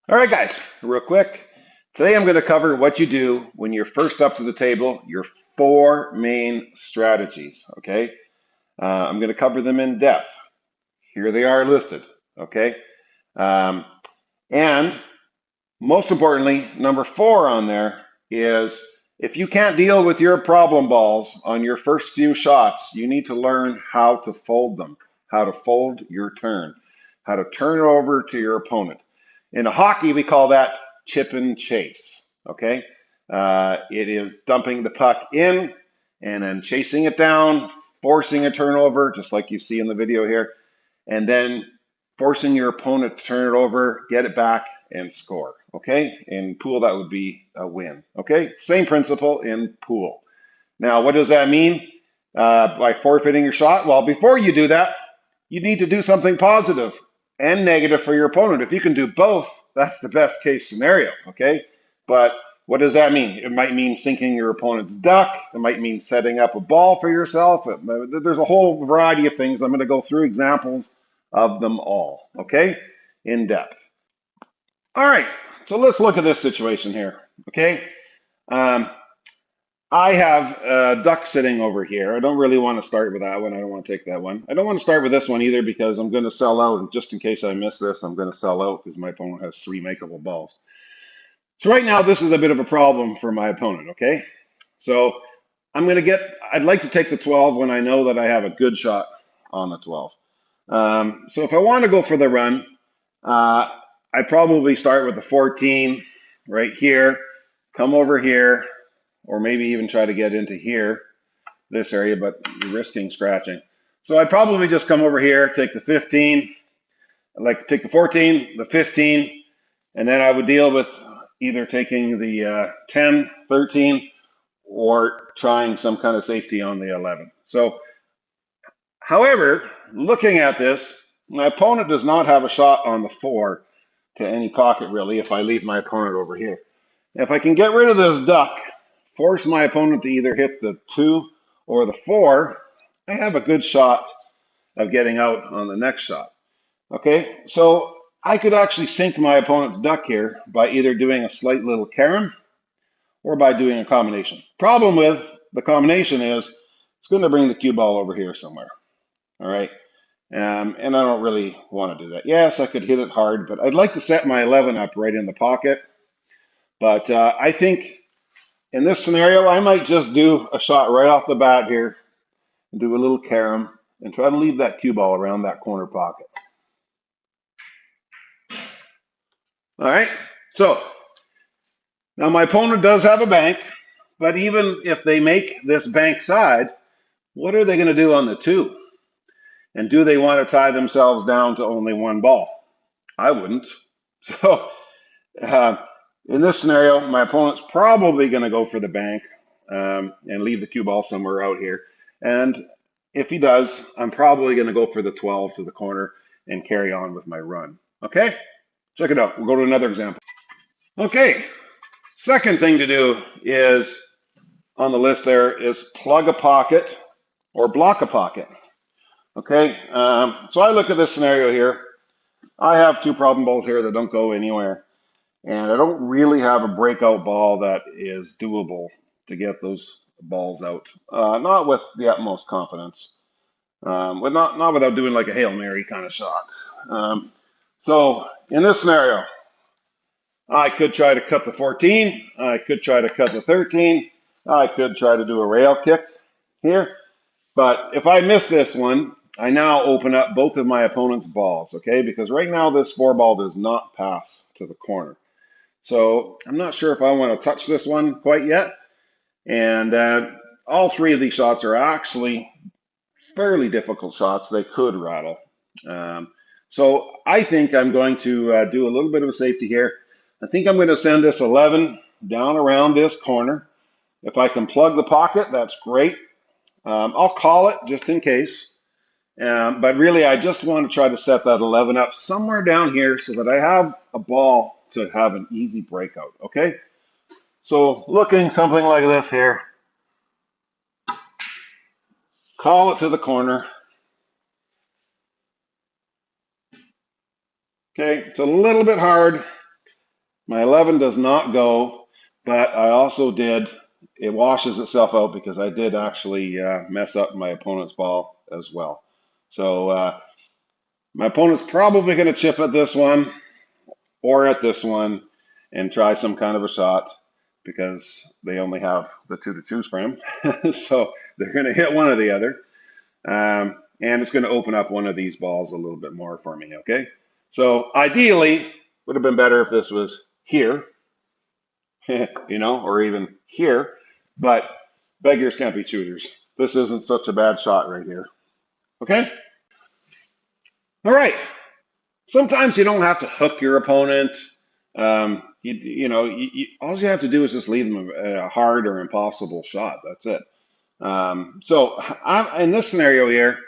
All right, guys, real quick. Today I'm going to cover what you do when you're first up to the table, your four main strategies, okay? I'm going to cover them in depth. Here they are listed, okay? Um, and most importantly, number four on there is if you can't deal with your problem balls on your first few shots, you need to learn how to fold them, how to fold your turn, how to turn it over to your opponent. In hockey, we call that chip and chase. Okay, it is dumping the puck in and then chasing it down, forcing a turnover, just like you see in the video here, and then forcing your opponent to turn it over, get it back, and score. Okay, in pool that would be a win. Okay, same principle in pool. Now, what does that mean by forfeiting your shot? Well, before you do that, you need to do something positive and negative for your opponent. If you can do both, that's the best case scenario, okay? But what does that mean? It might mean sinking your opponent's duck. It might mean setting up a ball for yourself. There's a whole variety of things. I'm going to go through examples of them all, okay? In depth. All right, so let's look at this situation here, okay? Um, I have a duck sitting over here. I don't really want to start with that one. I don't want to take that one. I don't want to start with this one either because I'm going to sell out. And just in case I miss this, I'm going to sell out because my opponent has three makeable balls. So right now, this is a bit of a problem for my opponent, okay? So I'd like to take the 12 when I know that I have a good shot on the 12. So if I want to go for the run, uh, I'd probably start with the 14 right here, come over here, or maybe even try to get into here, this area, but you're risking scratching. So I'd probably just come over here, take the 15, I'd like to take the 14, the 15, and then I would deal with either taking the 10, 13, or trying some kind of safety on the 11. So, however, looking at this, my opponent does not have a shot on the 4 to any pocket, really, if I leave my opponent over here. If I can get rid of this duck, force my opponent to either hit the 2 or the 4, I have a good shot of getting out on the next shot. Okay, so I could actually sink my opponent's duck here by either doing a slight little carom or by doing a combination. Problem with the combination is it's going to bring the cue ball over here somewhere. All right, and I don't really want to do that. Yes, I could hit it hard, but I'd like to set my 11 up right in the pocket. But I think in this scenario, I might just do a shot right off the bat here and do a little carom and try to leave that cue ball around that corner pocket. All right, so now my opponent does have a bank, but even if they make this bank side, what are they going to do on the 2? And do they want to tie themselves down to only one ball? I wouldn't. So uh, in this scenario, my opponent's probably going to go for the bank and leave the cue ball somewhere out here. And if he does, I'm probably going to go for the 12 to the corner and carry on with my run. Okay, check it out. We'll go to another example. Okay, second thing to do is on the list there is plug a pocket or block a pocket. Okay, so I look at this scenario here. I have two problem balls here that don't go anywhere, and I don't really have a breakout ball that is doable to get those balls out. Not with the utmost confidence, but not without doing like a Hail Mary kind of shot. So in this scenario, I could try to cut the 14. I could try to cut the 13. I could try to do a rail kick here. But if I miss this one, I now open up both of my opponent's balls, okay? Because right now this 4 ball does not pass to the corner. So I'm not sure if I want to touch this one quite yet. And all three of these shots are actually fairly difficult shots. They could rattle. Um, so I think I'm going to do a little bit of a safety here. I think I'm going to send this 11 down around this corner. If I can plug the pocket, that's great. I'll call it just in case. But really, I just want to try to set that 11 up somewhere down here so that I have a ball to have an easy breakout, okay? So looking something like this here, call it to the corner. Okay, it's a little bit hard My 11 does not go, but I also did, it washes itself out because I did actually mess up my opponent's ball as well. So my opponent's probably going to chip at this one or at this one and try some kind of a shot because they only have the two to choose from. So they're going to hit one or the other. And it's going to open up one of these balls a little bit more for me, okay? So ideally, would have been better if this was here, or even here, but beggars can't be choosers. This isn't such a bad shot right here, okay? All right. Sometimes you don't have to hook your opponent. All you have to do is just leave them a hard or impossible shot. That's it. In this scenario here,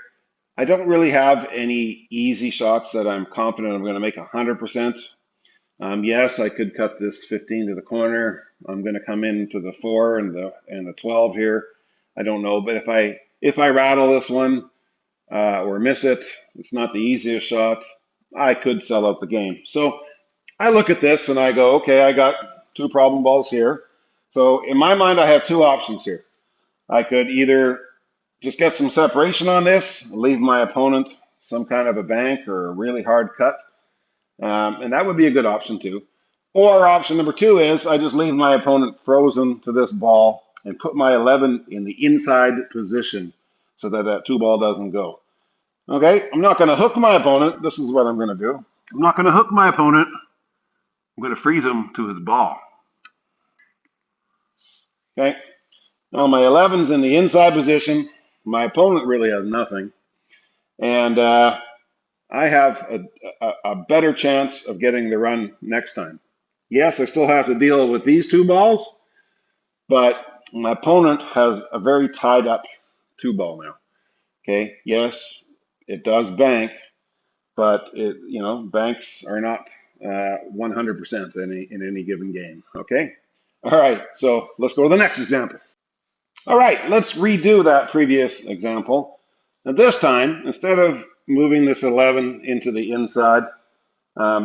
I don't really have any easy shots that I'm confident I'm going to make 100%. Yes, I could cut this 15 to the corner. I'm going to come into the 4 and the 12 here. I don't know, but if I rattle this one or miss it, it's not the easiest shot. I could sell out the game. So I look at this and I go, okay, I got two problem balls here. So in my mind, I have two options here. I could either just get some separation on this, leave my opponent some kind of a bank or a really hard cut, and that would be a good option too. Or option number two is I just leave my opponent frozen to this ball and put my 11 in the inside position so that that two ball doesn't go. Okay, I'm not going to hook my opponent. This is what I'm going to do. I'm not going to hook my opponent. I'm going to freeze him to his ball. Okay, now my 11's in the inside position. My opponent really has nothing. And I have a better chance of getting the run next time. Yes, I still have to deal with these two balls, but my opponent has a very tied up two ball now. Okay, yes, it does bank, but banks are not 100% in any given game. Okay, all right, so let's go to the next example. All right, let's redo that previous example. And this time, instead of moving this 11 into the inside,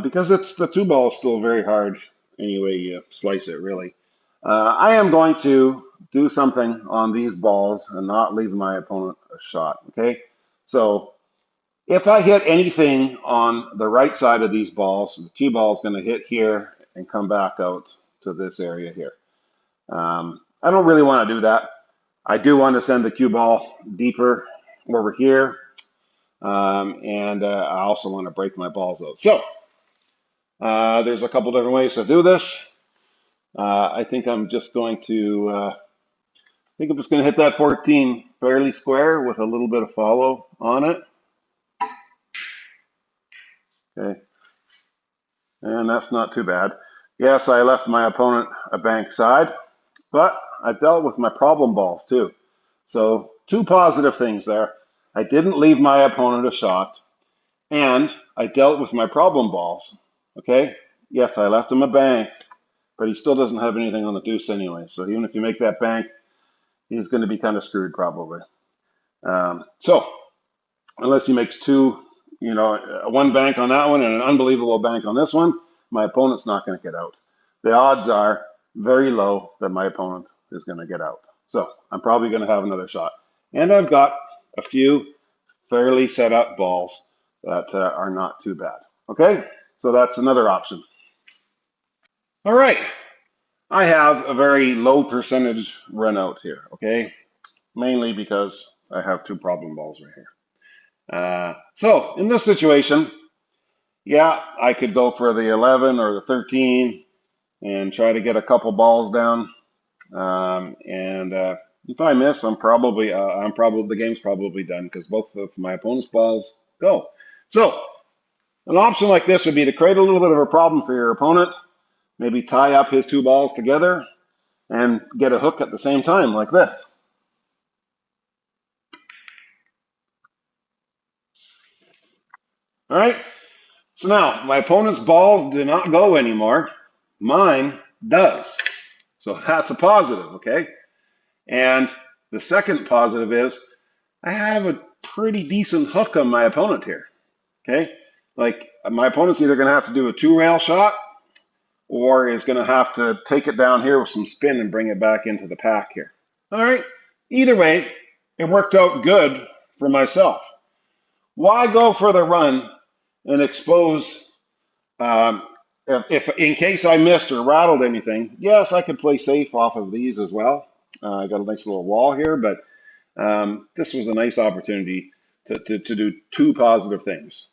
because it's the two ball is still very hard anyway you slice it really. I am going to do something on these balls and not leave my opponent a shot. Okay, so if I hit anything on the right side of these balls, the cue ball is going to hit here and come back out to this area here. I don't really want to do that. I do want to send the cue ball deeper over here, and I also want to break my balls out. So there's a couple different ways to do this. I think I'm just going to, hit that 14 fairly square with a little bit of follow on it. Okay, and that's not too bad. Yes, I left my opponent a bank side, but I dealt with my problem balls too. So two positive things there. I didn't leave my opponent a shot, and I dealt with my problem balls. Okay, yes, I left him a bank, but he still doesn't have anything on the deuce anyway. So even if you make that bank, he's going to be kind of screwed probably. So unless he makes two, one bank on that one and an unbelievable bank on this one, my opponent's not going to get out. The odds are very low that my opponent is going to get out. So I'm probably going to have another shot. And I've got a few fairly set up balls that are not too bad. Okay, so that's another option. All right, I have a very low percentage run out here, okay? Mainly because I have two problem balls right here. So in this situation, yeah, I could go for the 11 or the 13 and try to get a couple balls down. And if I miss, the game's probably done because both of my opponent's balls go. So an option like this would be to create a little bit of a problem for your opponent, maybe tie up his two balls together and get a hook at the same time like this. All right. So now my opponent's balls do not go anymore. Mine does. So that's a positive, okay? And the second positive is I have a pretty decent hook on my opponent here, okay? Like my opponent's either going to have to do a two rail shot or is going to have to take it down here with some spin and bring it back into the pack here. All right. Either way, it worked out good for myself. Why go for the run and expose, um, if in case I missed or rattled anything? Yes, I could play safe off of these as well. I got a nice little wall here, but this was a nice opportunity to do two positive things: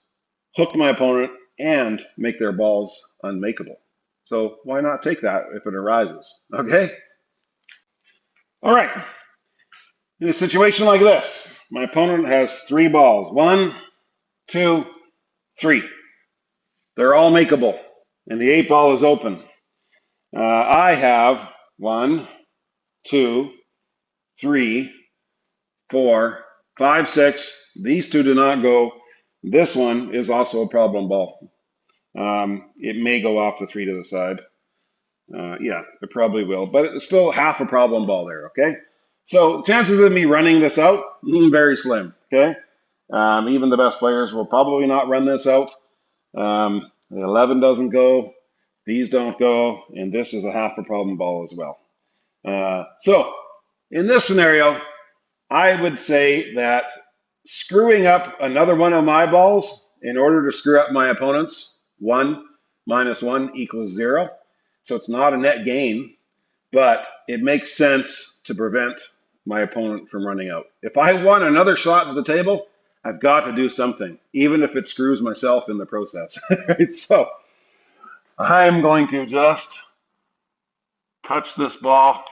hook my opponent and make their balls unmakeable. So why not take that if it arises? Okay. All right. In a situation like this, my opponent has three balls. One, two, three. They're all makeable, and the eight ball is open. I have one, two, three, four, five, six. These two do not go. This one is also a problem ball. It may go off the three to the side. Yeah, it probably will, but it's still half a problem ball there, okay? So chances of me running this out, very slim, okay? Even the best players will probably not run this out. The 11 doesn't go, these don't go, and this is a half a problem ball as well. So in this scenario, I would say that screwing up another one of my balls in order to screw up my opponent's, 1 minus 1 equals 0. So it's not a net gain, but it makes sense to prevent my opponent from running out. If I want another shot at the table, I've got to do something, even if it screws myself in the process. Right? So I'm going to just touch this ball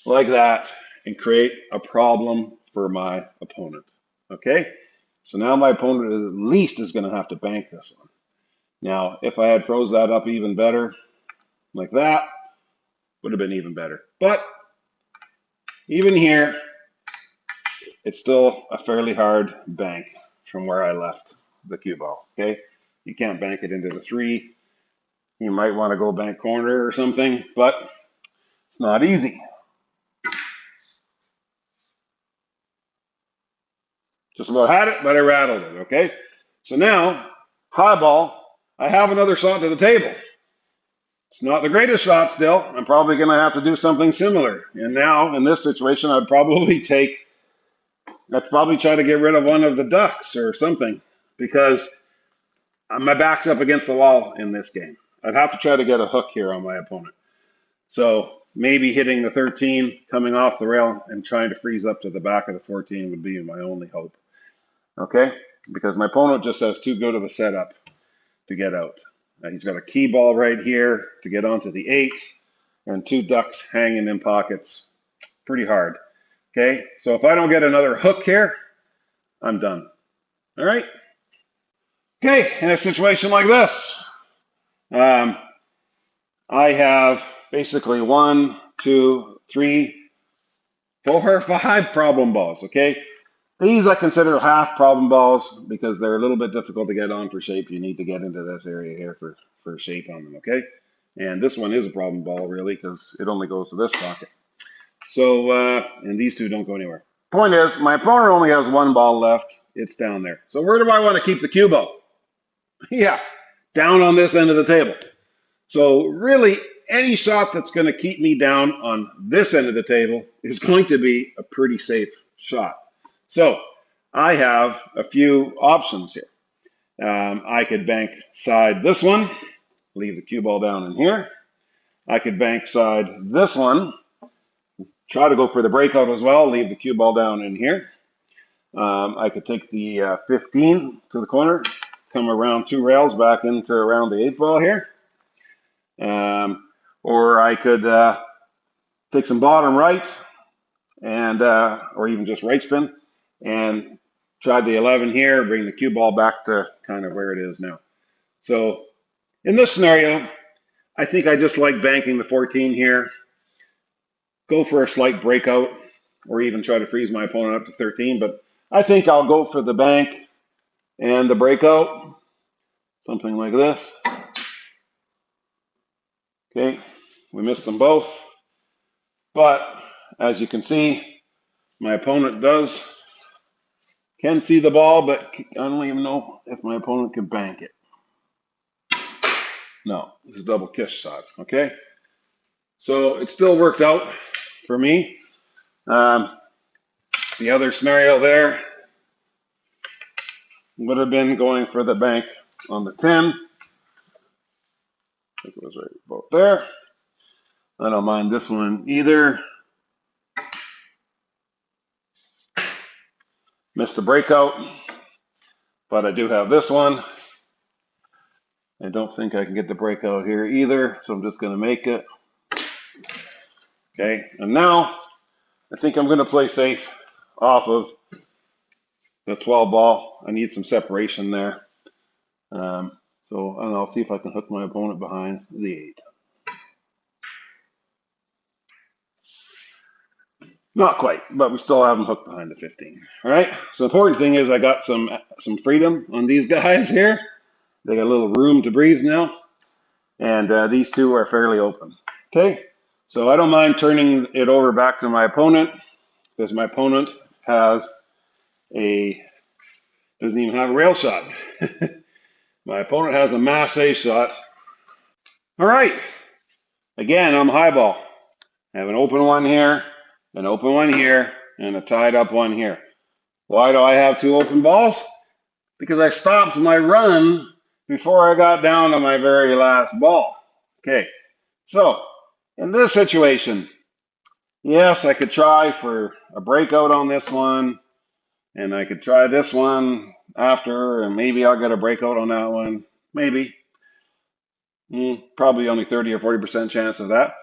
like that and create a problem for my opponent. Okay? So now my opponent at least is going to have to bank this one. Now, if I had froze that up even better, like that, would have been even better. But even here, it's still a fairly hard bank from where I left the cue ball. Okay? You can't bank it into the three. You might want to go bank corner or something, but it's not easy. Just about had it, but I rattled it, okay? So now, high ball, I have another shot to the table. It's not the greatest shot still. I'm probably going to have to do something similar. And now, in this situation, I'd probably try to get rid of one of the ducks or something, because my back's up against the wall in this game. I'd have to try to get a hook here on my opponent. So maybe hitting the 13, coming off the rail, and trying to freeze up to the back of the 14 would be my only hope. Okay? Because my opponent just has too good of a setup to get out. He's got a key ball right here to get onto the 8, and two ducks hanging in pockets. Pretty hard. Okay? So if I don't get another hook here, I'm done. All right? Okay, in a situation like this, I have basically 1, 2, 3, 4, 5 problem balls, okay? These I consider half problem balls because they're a little bit difficult to get on for shape. You need to get into this area here for shape on them, okay? And this one is a problem ball, really, because it only goes to this pocket. So, and these two don't go anywhere. Point is, my opponent only has one ball left. It's down there. So where do I want to keep the cue ball? Yeah, down on this end of the table. So really, any shot that's going to keep me down on this end of the table is going to be a pretty safe shot. So I have a few options here. I could bank side this one, leave the cue ball down in here. I could bank side this one, try to go for the breakout as well, leave the cue ball down in here. I could take the 15 to the corner, come around two rails back into around the 8 ball here. Or I could take some bottom right and or even just right spin and try the 11 here, bring the cue ball back to kind of where it is now. So in this scenario, I think I just like banking the 14 here, go for a slight breakout, or even try to freeze my opponent up to 13. But I think I'll go for the bank and the breakout, something like this. Okay, we missed them both. But as you can see, my opponent can see the ball, but I don't even know if my opponent can bank it. No, this is double kiss shot. Okay, so it still worked out for me. Um, the other scenario there would have been going for the bank on the 10. I think it was right about there. I don't mind this one either. Missed the breakout, but I do have this one. I don't think I can get the breakout here either, so I'm just going to make it. Okay, and now I think I'm going to play safe off of the 12 ball. I need some separation there. So and I'll see if I can hook my opponent behind the 8. Not quite, but we still have them hooked behind the 15. All right. So the important thing is I got some freedom on these guys here. They got a little room to breathe now, and these two are fairly open. Okay. So I don't mind turning it over back to my opponent because my opponent has doesn't even have a rail shot. My opponent has a mass A shot. All right. Again, I'm highball. I have an open one here, an open one here, and a tied up one here. Why do I have 2 open balls? Because I stopped my run before I got down to my very last ball. Okay, so in this situation, yes, I could try for a breakout on this one, and I could try this one after, and maybe I'll get a breakout on that one. Maybe. Probably only 30 or 40% chance of that.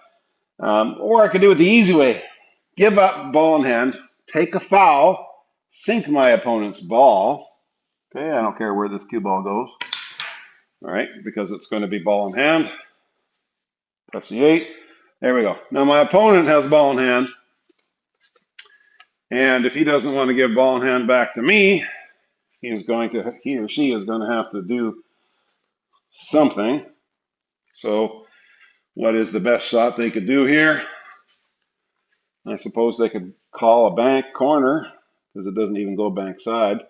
Or I could do it the easy way. Give up ball in hand, take a foul, sink my opponent's ball. Okay, I don't care where this cue ball goes. All right, because it's going to be ball in hand. That's the 8. There we go. Now my opponent has ball in hand. And if he doesn't want to give ball in hand back to me, he or she is going to have to do something. So what is the best shot they could do here? I suppose they could call a bank corner because it doesn't even go bank side.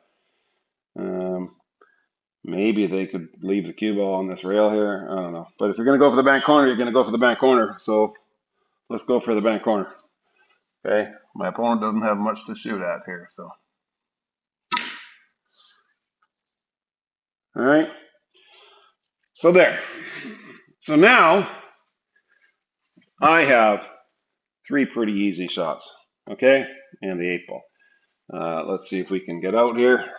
Maybe they could leave the cue ball on this rail here. I don't know. But if you're going to go for the bank corner, you're going to go for the bank corner. So let's go for the bank corner. Okay. My opponent doesn't have much to shoot at here. So, all right. So there. So now I have 3 pretty easy shots. Okay. And the 8 ball. Let's see if we can get out here.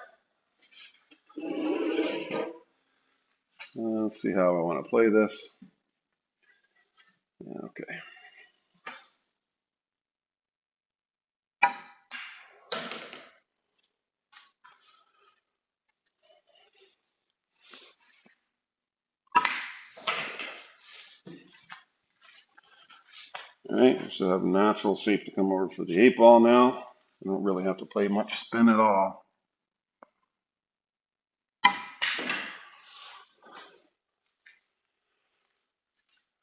Let's see how I want to play this. Okay. All right, so I have natural safe to come over for the 8 ball now. I don't really have to play much spin at all.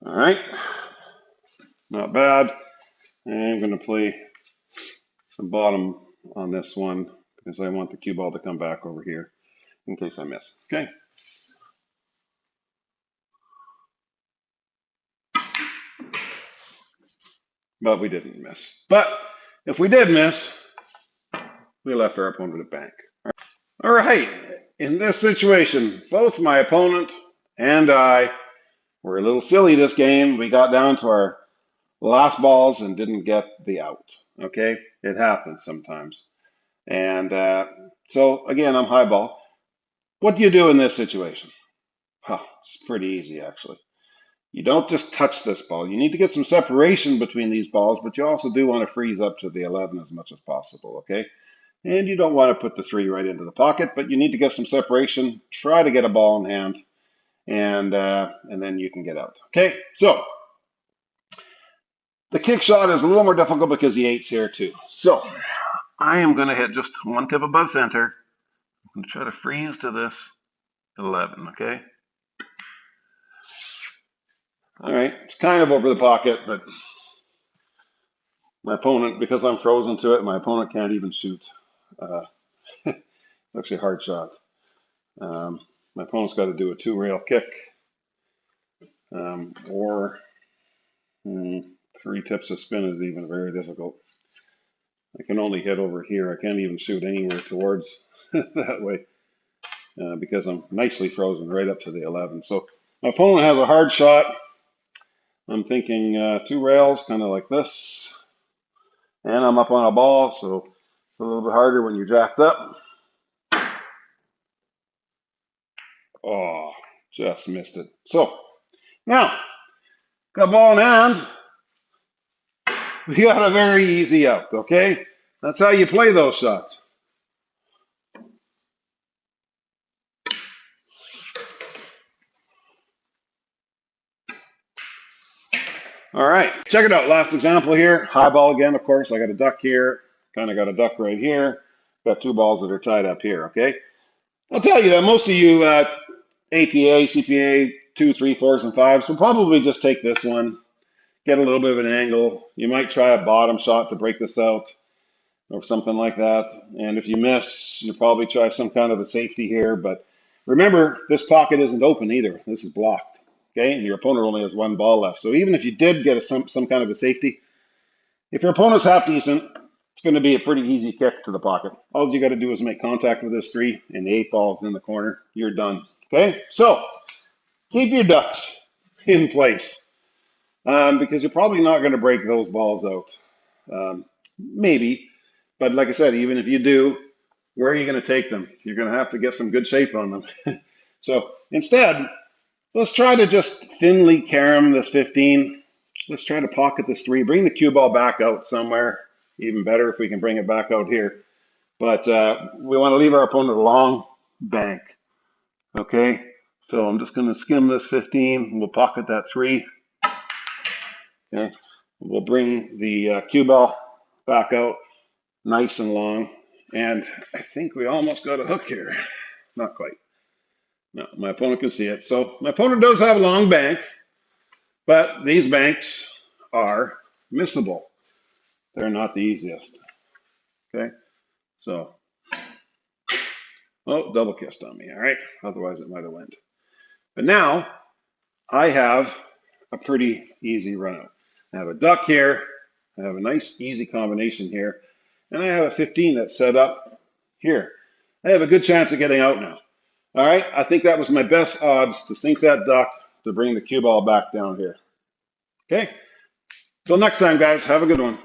All right, not bad. And I'm going to play some bottom on this one because I want the cue ball to come back over here in case I miss. Okay. But we didn't miss. But if we did miss, we left our opponent at bank. All right. In this situation, both my opponent and I were a little silly this game. We got down to our last balls and didn't get the out. Okay. It happens sometimes. And so, again, I'm high ball. What do you do in this situation? It's pretty easy, actually. You don't just touch this ball. You need to get some separation between these balls, but you also do want to freeze up to the 11 as much as possible, okay? And you don't want to put the 3 right into the pocket, but you need to get some separation. Try to get a ball in hand, and then you can get out. Okay, so the kick shot is a little more difficult because the 8's here too. So I am going to hit just 1 tip above center. I'm going to try to freeze to this 11, okay? All right, it's kind of over the pocket, but my opponent, because I'm frozen to it, my opponent can't even shoot. Actually, a hard shot. My opponent's got to do a 2 rail kick. Or 3 tips of spin is even very difficult. I can only hit over here. I can't even shoot anywhere towards that way because I'm nicely frozen right up to the 11. So my opponent has a hard shot. I'm thinking 2 rails, kind of like this. And I'm up on a ball, so it's a little bit harder when you're jacked up. Oh, just missed it. So now, got ball in hand. We got a very easy out, okay? That's how you play those shots. All right, check it out. Last example here. High ball again, of course. I got a duck here. Kind of got a duck right here. Got 2 balls that are tied up here, okay? I'll tell you that most of you APA, CPA, 2, 3, 4s, and 5s will probably just take this one, get a little bit of an angle. You might try a bottom shot to break this out or something like that. And if you miss, you'll probably try some kind of a safety here. But remember, this pocket isn't open either. This is blocked. Okay, and your opponent only has 1 ball left. So even if you did get some kind of a safety, if your opponent's half decent, it's going to be a pretty easy kick to the pocket. All you got to do is make contact with this 3, and the 8 ball's in the corner. You're done. Okay, so keep your ducks in place because you're probably not going to break those balls out. Maybe, but like I said, even if you do, where are you going to take them? You're going to have to get some good shape on them. So instead, let's try to just thinly carom this 15. Let's try to pocket this 3. Bring the cue ball back out somewhere. Even better if we can bring it back out here. But we want to leave our opponent a long bank. Okay, so I'm just going to skim this 15. We'll pocket that 3. Okay, we'll bring the cue ball back out nice and long. And I think we almost got a hook here. Not quite. No, my opponent can see it. So my opponent does have a long bank, but these banks are missable. They're not the easiest. Okay, so, oh, double kissed on me, all right? Otherwise it might have went. But now I have a pretty easy run out. I have a duck here. I have a nice easy combination here. And I have a 15 that's set up here. I have a good chance of getting out now. All right, I think that was my best odds to sink that duck to bring the cue ball back down here. Okay, till next time, guys. Have a good one.